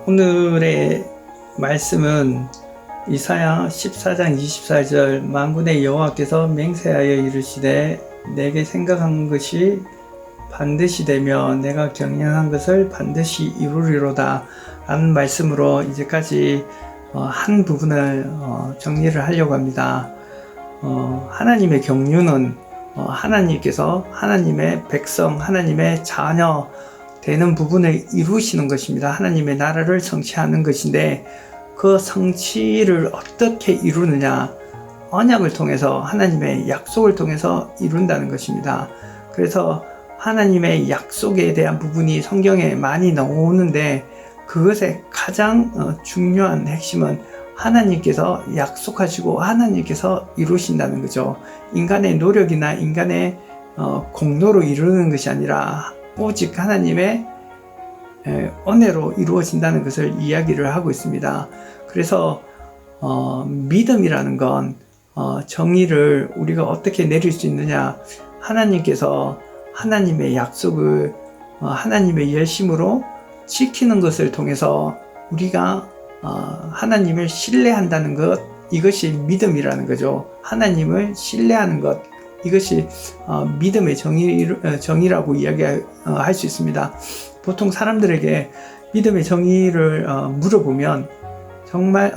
오늘의 말씀은 이사야 14장 24절 만군의 여호와께서 맹세하여 이르시되 내게 생각한 것이 반드시 되며 내가 경영한 것을 반드시 이루리로다 라는 말씀으로 이제까지 한 부분을 정리를 하려고 합니다. 하나님의 경륜은 하나님께서 하나님의 백성, 하나님의 자녀 되는 부분을 이루시는 것입니다. 하나님의 나라를 성취하는 것인데 그 성취를 어떻게 이루느냐? 언약을 통해서, 하나님의 약속을 통해서 이룬다는 것입니다. 그래서 하나님의 약속에 대한 부분이 성경에 많이 나오는데 그것의 가장 중요한 핵심은 하나님께서 약속하시고 하나님께서 이루신다는 거죠. 인간의 노력이나 인간의 공로로 이루는 것이 아니라 오직 하나님의 은혜로 이루어진다는 것을 이야기를 하고 있습니다. 그래서 믿음이라는 건 정의를 우리가 어떻게 내릴 수 있느냐? 하나님께서 하나님의 약속을 하나님의 열심으로 지키는 것을 통해서 우리가 하나님을 신뢰한다는 것, 이것이 믿음이라는 거죠. 하나님을 신뢰하는 것, 이것이 믿음의 정의라고 이야기할 수 있습니다. 보통 사람들에게 믿음의 정의를 물어보면 정말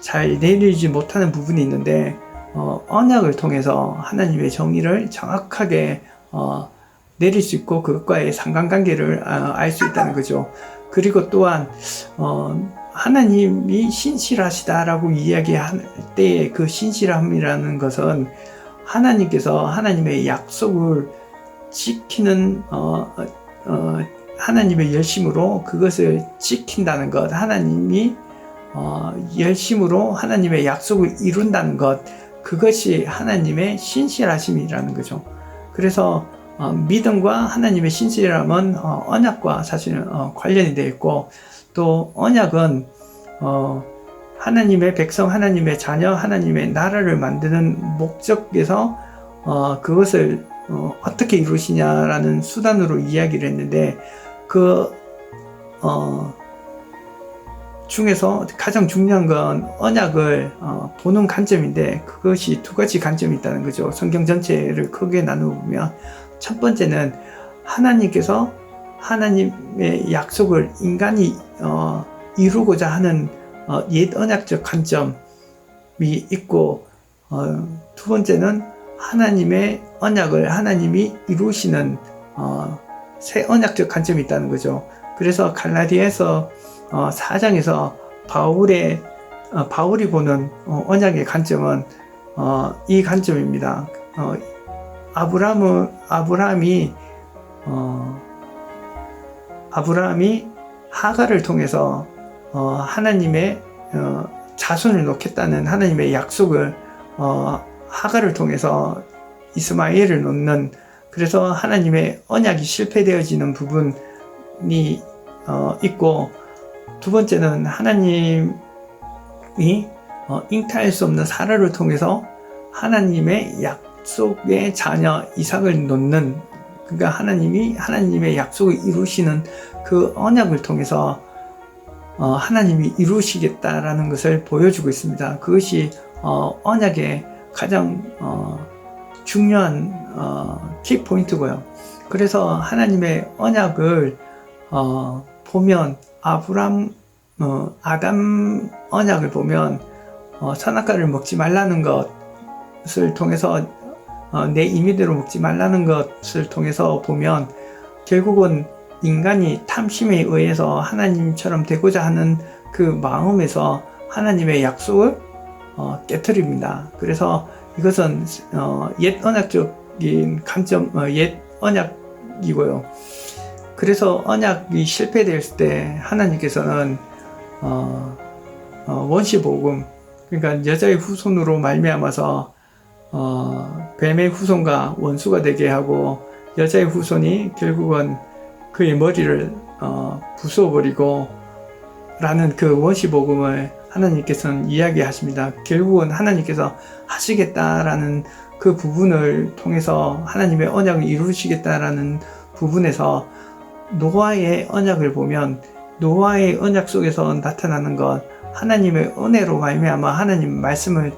잘 내리지 못하는 부분이 있는데 언약을 통해서 하나님의 정의를 정확하게 내릴 수 있고 그것과의 상관관계를 알 수 있다는 거죠. 그리고 또한 하나님이 신실하시다라고 이야기할 때의 그 신실함이라는 것은 하나님께서 하나님의 약속을 지키는 하나님의 열심으로 그것을 지킨다는 것, 하나님이 열심으로 하나님의 약속을 이룬다는 것, 그것이 하나님의 신실하심이라는 거죠. 그래서 믿음과 하나님의 신실함은 언약과 사실은 관련이 되어 있고, 또 언약은 하나님의 백성, 하나님의 자녀, 하나님의 나라를 만드는 목적에서 그것을 어떻게 이루시냐라는 수단으로 이야기를 했는데 그 중에서 가장 중요한 건 언약을 보는 관점인데 그것이 두 가지 관점이 있다는 거죠. 성경 전체를 크게 나누면 첫 번째는 하나님께서 하나님의 약속을 인간이 이루고자 하는 옛 언약적 관점이 있고 두 번째는 하나님의 언약을 하나님이 이루시는 새 언약적 관점이 있다는 거죠. 그래서 갈라디아서 4장에서 바울이 보는 언약의 관점은 이 관점입니다. 아브라함이 하갈을 통해서 하나님의 자손을 놓겠다는 하나님의 약속을 하갈을 통해서 이스마엘을 놓는, 그래서 하나님의 언약이 실패되어지는 부분이 있고, 두 번째는 하나님이 잉타할 수 없는 사라를 통해서 하나님의 약속의 자녀 이삭을 놓는, 그러니까 하나님이 하나님의 약속을 이루시는 그 언약을 통해서 하나님이 이루시겠다라는 것을 보여주고 있습니다. 그것이 언약의 가장 중요한 키포인트고요. 그래서 하나님의 언약을 보면 아담 언약을 보면 선악과를 먹지 말라는 것을 통해서 내 임의대로 먹지 말라는 것을 통해서 보면 결국은 인간이 탐심에 의해서 하나님처럼 되고자 하는 그 마음에서 하나님의 약속을 깨트립니다. 그래서 이것은 옛 언약적인 관점, 옛 언약이고요. 그래서 언약이 실패되었을 때 하나님께서는 원시복음, 그러니까 여자의 후손으로 말미암아서 뱀의 후손과 원수가 되게 하고 여자의 후손이 결국은 그의 머리를 부숴버리고 라는 그 원시복음을 하나님께서는 이야기하십니다. 결국은 하나님께서 하시겠다라는 그 부분을 통해서 하나님의 언약을 이루시겠다라는 부분에서 노아의 언약을 보면 노아의 언약 속에서 나타나는 것, 하나님의 은혜로 말미암아 하나님 말씀을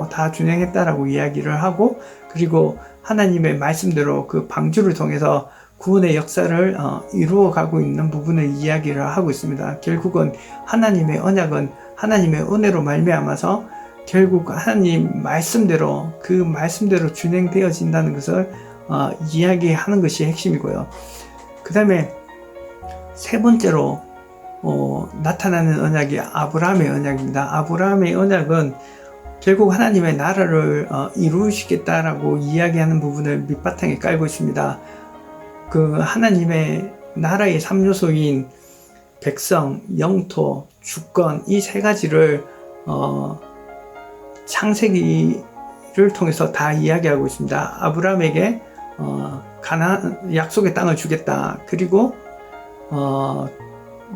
다 준행했다라고 이야기를 하고, 그리고 하나님의 말씀대로 그 방주를 통해서 구원의 역사를 이루어가고 있는 부분을 이야기를 하고 있습니다. 결국은 하나님의 언약은 하나님의 은혜로 말미암아서 결국 하나님 말씀대로 그 말씀대로 준행되어진다는 것을 이야기하는 것이 핵심이고요. 그 다음에 세 번째로 나타나는 언약이 아브라함의 언약입니다. 아브라함의 언약은 결국 하나님의 나라를 이루시겠다라고 이야기하는 부분을 밑바탕에 깔고 있습니다. 그 하나님의 나라의 3요소인 백성, 영토, 주권, 이 세 가지를 창세기를 통해서 다 이야기하고 있습니다. 아브라함에게 가나안 약속의 땅을 주겠다. 그리고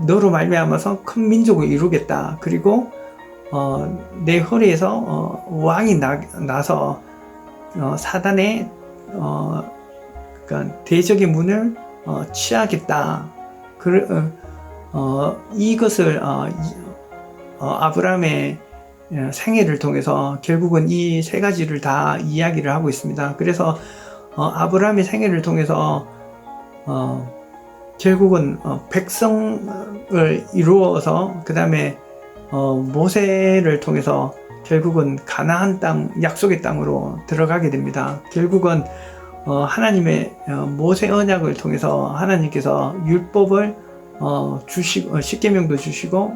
너로 말미암아서 큰 민족을 이루겠다. 그리고 내 허리에서 왕이 나서 사단의 그러니까 대적의 문을 취하겠다. 이것을 아브라함의 생애를 통해서 결국은 이 세 가지를 다 이야기를 하고 있습니다. 그래서 아브라함의 생애를 통해서 결국은 백성을 이루어서 그 다음에 모세를 통해서 결국은 가나안 땅, 약속의 땅으로 들어가게 됩니다. 결국은 하나님의 모세 언약을 통해서 하나님께서 율법을 주시고, 십계명도 주시고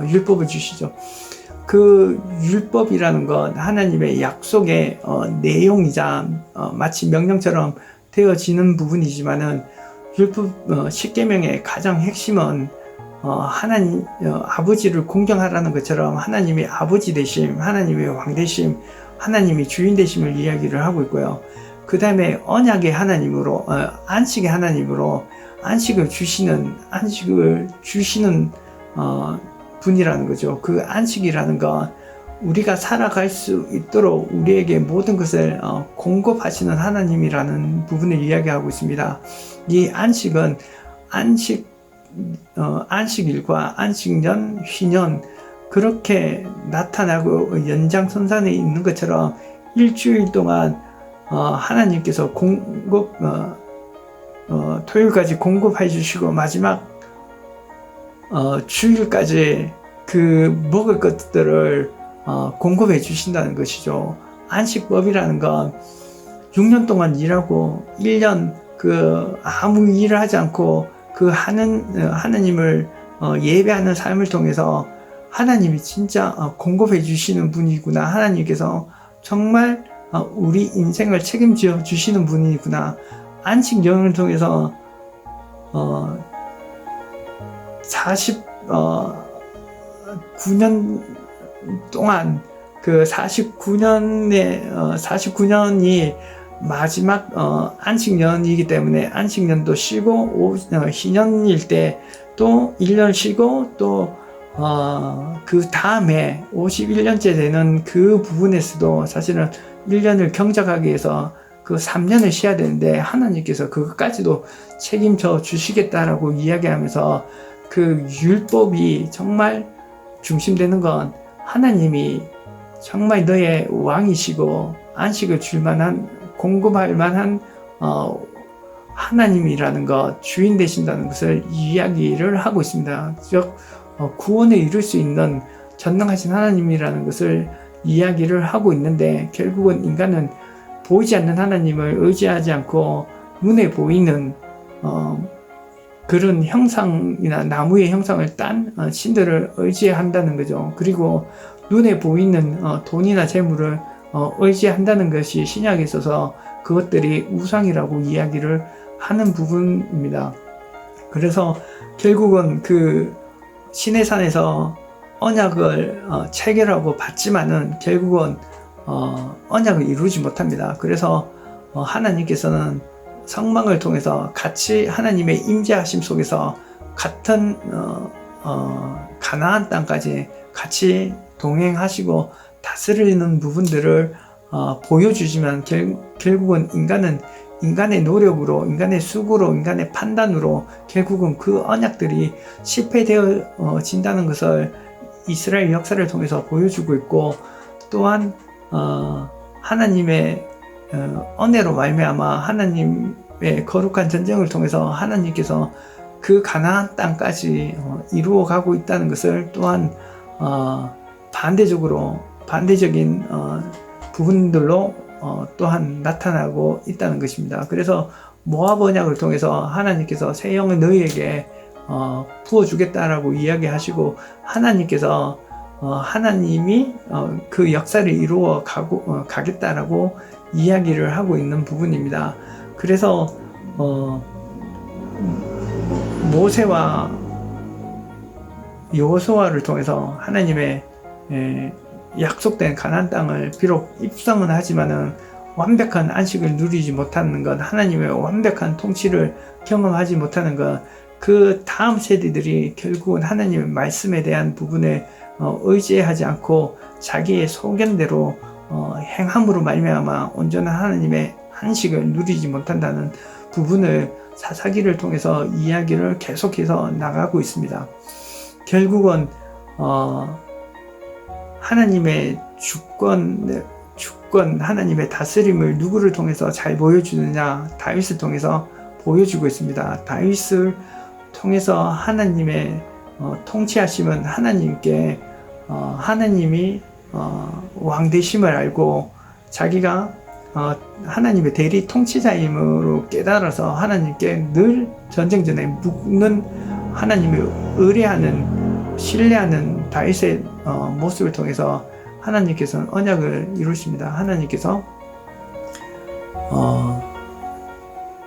율법을 주시죠. 그 율법이라는 건 하나님의 약속의 내용이자 마치 명령처럼 되어지는 부분이지만은 율법 십계명의 가장 핵심은 하나님 아버지를 공경하라는 것처럼 하나님의 아버지 되심, 하나님의 왕 되심, 하나님이 주인 되심을 이야기를 하고 있고요. 그 다음에 언약의 하나님으로 안식의 하나님으로 안식을 주시는 분이라는 거죠. 그 안식이라는 건 우리가 살아갈 수 있도록 우리에게 모든 것을 공급하시는 하나님이라는 부분을 이야기하고 있습니다. 이 안식은 안식일과 안식년, 휘년 그렇게 나타나고 연장선상에 있는 것처럼 일주일 동안 하나님께서 토요일까지 공급해 주시고 마지막 주일까지 그 먹을 것들을 공급해 주신다는 것이죠. 안식법이라는 건 6년 동안 일하고 1년 아무 일을 하지 않고 하나님을 예배하는 삶을 통해서 하나님이 진짜 공급해 주시는 분이구나. 하나님께서 정말 우리 인생을 책임져 주시는 분이구나. 안식년을 통해서 49년 동안 그 49년이 마지막 안식년이기 때문에 안식년도 쉬고 희년일 때 또 1년 쉬고 또 그 다음에 51년째 되는 그 부분에서도 사실은 1년을 경작하기 위해서 그 3년을 쉬어야 되는데 하나님께서 그것까지도 책임져 주시겠다라고 이야기하면서 그 율법이 정말 중심되는 건 하나님이 정말 너의 왕이시고 안식을 줄 만한 공급할 만한 하나님이라는 것, 주인 되신다는 것을 이야기를 하고 있습니다. 즉 구원을 이룰 수 있는 전능하신 하나님이라는 것을 이야기를 하고 있는데 결국은 인간은 보이지 않는 하나님을 의지하지 않고 눈에 보이는 그런 형상이나 나무의 형상을 딴 신들을 의지한다는 거죠. 그리고 눈에 보이는 돈이나 재물을 의지한다는 것이 신약에 있어서 그것들이 우상이라고 이야기를 하는 부분입니다. 그래서 결국은 그 시내산에서 언약을 체결하고 받지만은 결국은 언약을 이루지 못합니다. 그래서 하나님께서는 성막을 통해서 같이 하나님의 임재하심 속에서 같은 가나안 땅까지 같이 동행하시고 다스리는 부분들을 보여주지만 결국은 인간은 인간의 노력으로, 인간의 수고로, 인간의 판단으로 결국은 그 언약들이 실패되어진다는 것을 이스라엘 역사를 통해서 보여주고 있고, 또한 하나님의 은혜로 말미암아 하나님의 거룩한 전쟁을 통해서 하나님께서 그 가나안 땅까지 이루어가고 있다는 것을 또한 반대적인 부분들로 또한 나타나고 있다는 것입니다. 그래서 모압 언약을 통해서 하나님께서 새 영을 너희에게 부어주겠다라고 이야기하시고, 하나님께서 하나님이 그 역사를 이루어 가겠다라고 이야기를 하고 있는 부분입니다. 그래서 모세와 여호수아를 통해서 하나님의 약속된 가나안 땅을 비록 입성은 하지만은 완벽한 안식을 누리지 못하는 것, 하나님의 완벽한 통치를 경험하지 못하는 것, 그 다음 세대들이 결국은 하나님의 말씀에 대한 부분에 의지하지 않고 자기의 소견대로 행함으로 말미암아 온전한 하나님의 안식을 누리지 못한다는 부분을 사사기를 통해서 이야기를 계속해서 나가고 있습니다. 결국은 하나님의 주권, 하나님의 다스림을 누구를 통해서 잘 보여주느냐? 다윗을 통해서 보여주고 있습니다. 다윗을 통해서 하나님의 통치하심은 하나님께 하나님이 왕 되심을 알고 자기가 하나님의 대리 통치자임으로 깨달아서 하나님께 늘 전쟁전에 묵는 하나님을 의뢰하는, 신뢰하는 다윗의 모습을 통해서 하나님께서는 언약을 이루십니다. 하나님께서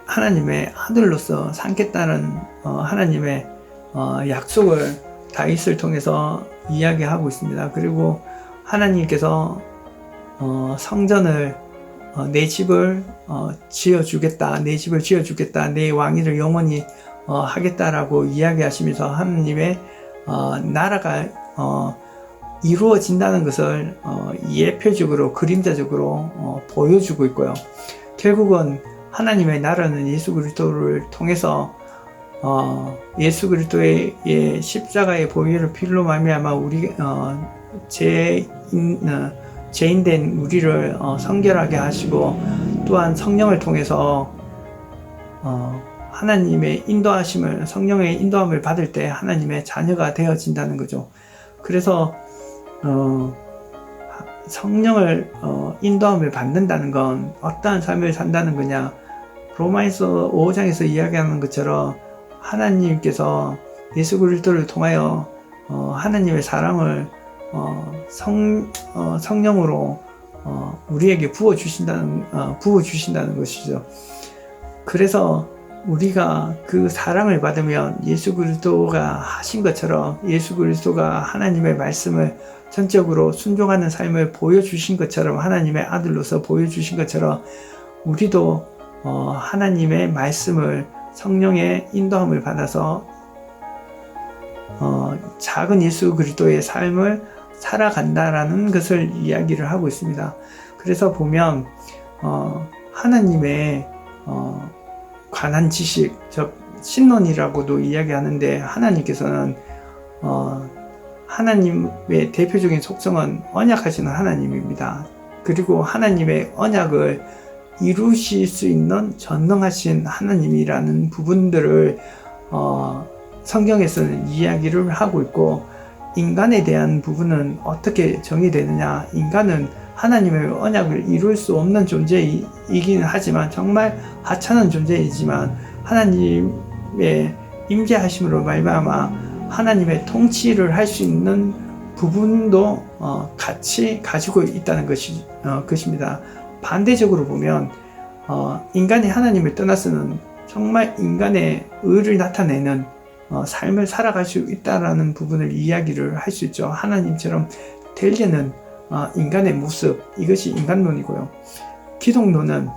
하나님의 아들로서 삼겠다는 하나님의 약속을 다윗을 통해서 이야기하고 있습니다. 그리고 하나님께서 성전을 내 집을 지어주겠다, 내 집을 지어주겠다, 내 왕위를 영원히 하겠다라고 이야기하시면서 하나님의 나라가 이루어진다는 것을 예표적으로, 그림자적으로 보여주고 있고요. 결국은 하나님의 나라는 예수 그리스도를 통해서 예수 그리스도의 십자가의 보혈의 피로 말미암아 우리 죄인된 우리를 성결하게 하시고, 또한 성령을 통해서 하나님의 인도하심을, 성령의 인도함을 받을 때 하나님의 자녀가 되어진다는 거죠. 그래서 성령을 인도함을 받는다는 건 어떠한 삶을 산다는 거냐? 로마에서 5장에서 이야기하는 것처럼 하나님께서 예수 그리스도를 통하여 하나님의 사랑을 성령으로 우리에게 부어주신다는 것이죠. 그래서 우리가 그 사랑을 받으면 예수 그리스도가 하신 것처럼, 예수 그리스도가 하나님의 말씀을 전적으로 순종하는 삶을 보여주신 것처럼, 하나님의 아들로서 보여주신 것처럼 우리도 하나님의 말씀을, 성령의 인도함을 받아서 작은 예수 그리스도의 삶을 살아간다라는 것을 이야기를 하고 있습니다. 그래서 보면 하나님의 관한 지식, 즉 신론이라고도 이야기하는데, 하나님께서는 하나님의 대표적인 속성은 언약하시는 하나님입니다. 그리고 하나님의 언약을 이루실 수 있는 전능하신 하나님이라는 부분들을 성경에서는 이야기를 하고 있고, 인간에 대한 부분은 어떻게 정의되느냐? 인간은 하나님의 언약을 이룰 수 없는 존재이긴 하지만, 정말 하찮은 존재이지만 하나님의 임재하심으로 말미암아 하나님의 통치를 할 수 있는 부분도 같이 가지고 있다는 것입니다. 반대적으로 보면 인간이 하나님을 떠나서는 정말 인간의 의를 나타내는 삶을 살아갈 수 있다라는 부분을 이야기를 할 수 있죠. 하나님처럼 되려는 인간의 모습, 이것이 인간론이고요. 기독론은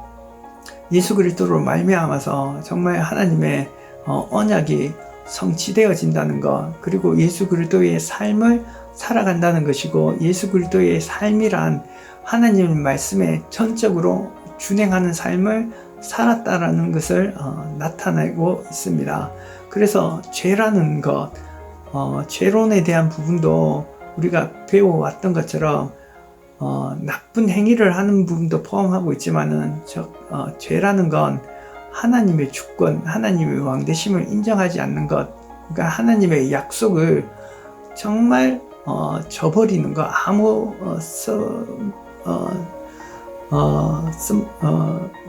예수 그리스도로 말미암아서 정말 하나님의 언약이 성취되어진다는 것, 그리고 예수 그리스도의 삶을 살아간다는 것이고, 예수 그리스도의 삶이란 하나님의 말씀에 전적으로 준행하는 삶을 살았다라는 것을 나타내고 있습니다. 그래서 죄라는 것, 죄론에 대한 부분도 우리가 배워왔던 것처럼 나쁜 행위를 하는 부분도 포함하고 있지만은 죄라는 건 하나님의 주권, 하나님의 왕되심을 인정하지 않는 것, 그러니까 하나님의 약속을 정말 저버리는 것,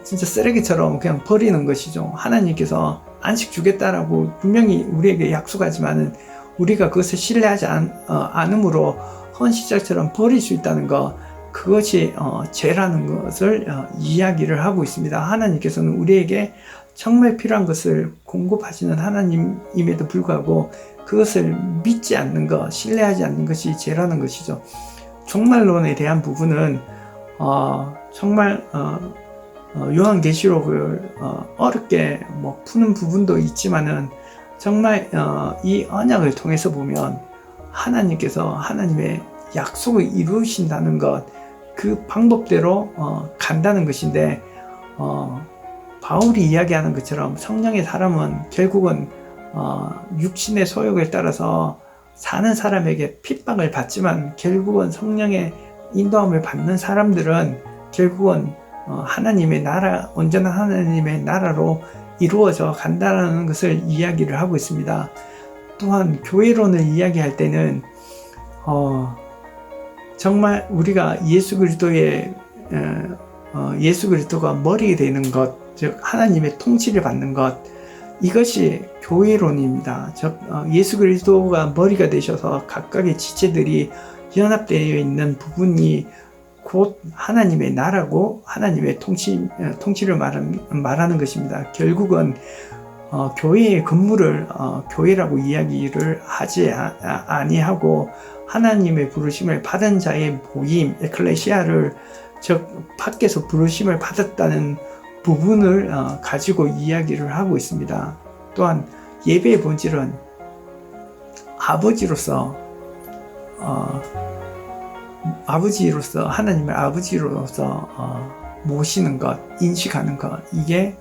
진짜 쓰레기처럼 그냥 버리는 것이죠. 하나님께서 안식 주겠다라고 분명히 우리에게 약속하지만은 우리가 그것을 신뢰하지 않으므로 헌시자처럼 버릴 수 있다는 것, 그것이 죄라는 것을 이야기를 하고 있습니다. 하나님께서는 우리에게 정말 필요한 것을 공급하시는 하나님임에도 불구하고 그것을 믿지 않는 것, 신뢰하지 않는 것이 죄라는 것이죠. 종말론에 대한 부분은 정말 요한계시록을 어렵게 푸는 부분도 있지만은 정말 이 언약을 통해서 보면 하나님께서 하나님의 약속을 이루신다는 것, 그 방법대로 간다는 것인데, 바울이 이야기하는 것처럼 성령의 사람은 결국은 육신의 소욕을 따라서 사는 사람에게 핍박을 받지만 결국은 성령의 인도함을 받는 사람들은 결국은 하나님의 나라, 온전한 하나님의 나라로 이루어져 간다는 것을 이야기를 하고 있습니다. 또한 교회론을 이야기할 때는 정말 우리가 예수 그리스도가 머리 되는 것, 즉 하나님의 통치를 받는 것, 이것이 교회론입니다. 즉 예수 그리스도가 머리가 되셔서 각각의 지체들이 연합되어 있는 부분이 곧 하나님의 나라고 하나님의 통치를 말하는 것입니다. 결국은 교회의 근무를 교회라고 이야기를 하지 아니하고 하나님의 부르심을 받은 자의 모임, 에클레시아를, 즉 밖에서 부르심을 받았다는 부분을 가지고 이야기를 하고 있습니다. 또한 예배의 본질은 하나님의 아버지로서 모시는 것, 인식하는 것, 이게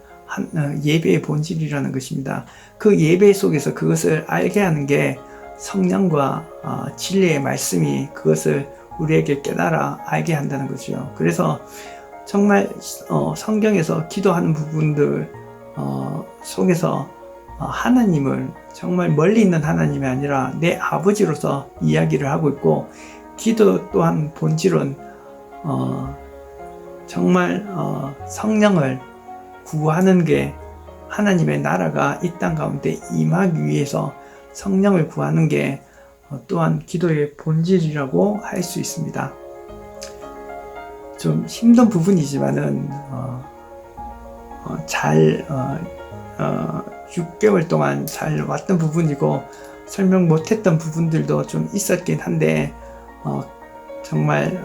예배의 본질이라는 것입니다. 그 예배 속에서 그것을 알게 하는 게 성령과 진리의 말씀이 그것을 우리에게 깨달아 알게 한다는 거죠. 그래서 정말 성경에서 기도하는 부분들 속에서 하나님을 정말 멀리 있는 하나님이 아니라 내 아버지로서 이야기를 하고 있고, 기도 또한 본질은 정말 성령을 구하는 게, 하나님의 나라가 이 땅 가운데 임하기 위해서 성령을 구하는 게 또한 기도의 본질이라고 할 수 있습니다. 좀 힘든 부분이지만은 6개월 동안 잘 왔던 부분이고 설명 못했던 부분들도 좀 있었긴 한데 정말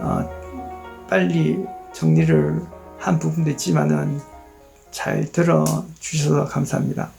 빨리 정리를 한 부분도 있지만은 잘 들어주셔서 감사합니다.